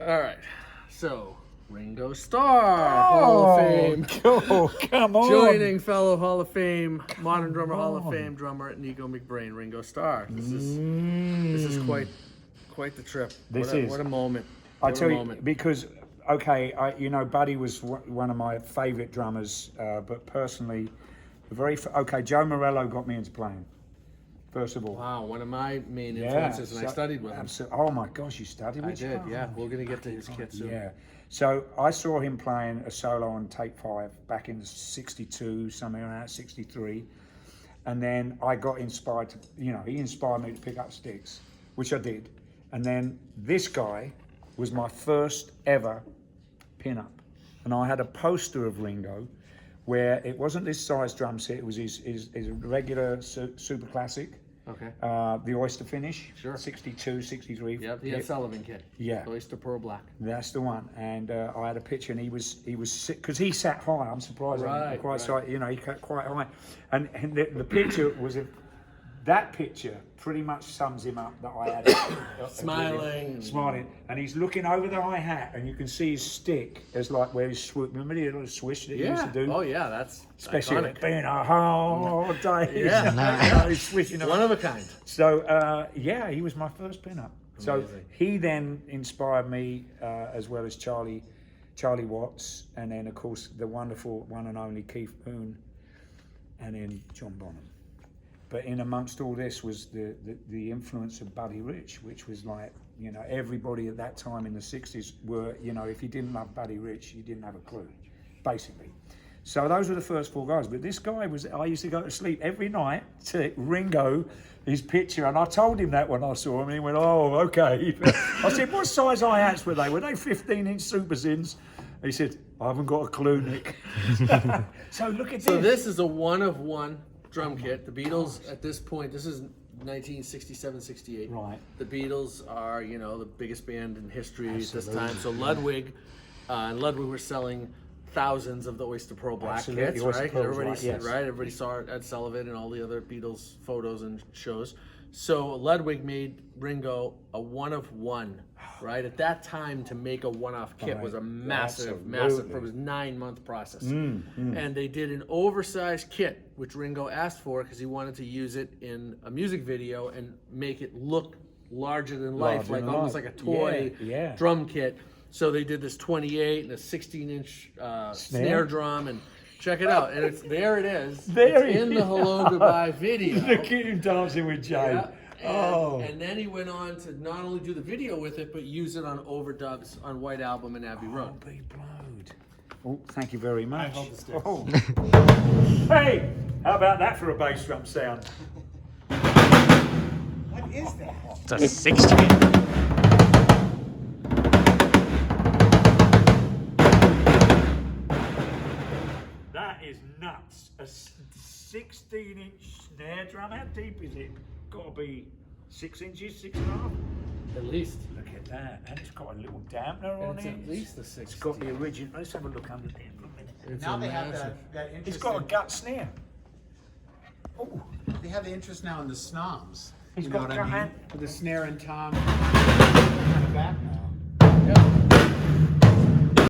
All right, so Ringo Starr, Hall of Fame. Oh, come on. Joining fellow Hall of Fame, modern drummer, Hall of Fame drummer Nicko McBrain, Ringo Starr. This is quite the trip. What a moment. I tell you, because okay, Buddy was one of my favourite drummers, but personally, Joe Morello got me into playing. First of all. Wow, one of my main influences, and I studied with him. Oh my gosh, you studied with him? I did, yeah. We're going to get to his kit soon. Yeah. So I saw him playing a solo on Take 5 back in 62, somewhere around 63. And then I got inspired to, he inspired me to pick up sticks, which I did. And then this guy was my first ever pin-up. And I had a poster of Ringo where it wasn't this size drum set, it was his regular super classic. Okay. The Oyster Finish. Sure. 62, 63. Yep, the Ed Sullivan kit. Yeah. Oyster Pearl Black. That's the one. And I had a picture, and he was sick because he sat high. I'm surprised. Right. He got quite high. And the picture was that picture pretty much sums him up that I had. Smiling. And he's looking over the hi-hat, and you can see his stick as like where he's swooping. Remember the little swish that he used to do? Oh, yeah, that's especially iconic. Being a whole day. Yeah. He's swishing one of a kind. So, he was my first pin-up. So Amazing. he then inspired me, as well as Charlie Watts, and then, of course, the wonderful one and only Keith Moon, and then John Bonham. But in amongst all this was the influence of Buddy Rich, which was like, everybody at that time in the 60s were, if you didn't love Buddy Rich, you didn't have a clue, basically. So those were the first four guys. But this guy I used to go to sleep every night to Ringo, his picture, and I told him that when I saw him, and he went, oh, okay. I said, what size hi-hats were they? Were they 15-inch super zins? He said, I haven't got a clue, Nick. So look at this. So this is a one-of-one drum kit. The Beatles at this point, this is 1967-68. Right. The Beatles are, the biggest band in history at this time. So Ludwig were selling thousands of the Oyster Pearl Black kits, right? Everybody saw Ed Sullivan and all the other Beatles photos and shows. So Ludwig made Ringo a one-of-one, right? At that time, to make a one-off kit was a massive, it was a 9-month process. And they did an oversized kit, which Ringo asked for because he wanted to use it in a music video and make it look larger than life, almost like a toy drum kit. So they did this 28 and a 16-inch snare drum, and check it out. And it's there. It is. It's in the Hello Goodbye video. Look at him dancing with Jay. Yeah. And then he went on to not only do the video with it, but use it on overdubs on White Album and Abbey Road. Oh, be blowed. Oh, thank you very much. I hold the sticks. Oh. Hey, how about that for a bass drum sound? What is that? It's a 16. That is nuts. A 16-inch snare drum. How deep is it? Got to be 6 inches, 6.5. At least. Look at that. And it's got a little dampener on It's it. at least the 6. It's got the original. Let's have a look under there for a minute. It's Now a they have massive. that interest. It's got a gut snare. Oh, They have the interest now in the snoms. He's You know got what gut I mean? and- With the snare and tom kind of back now.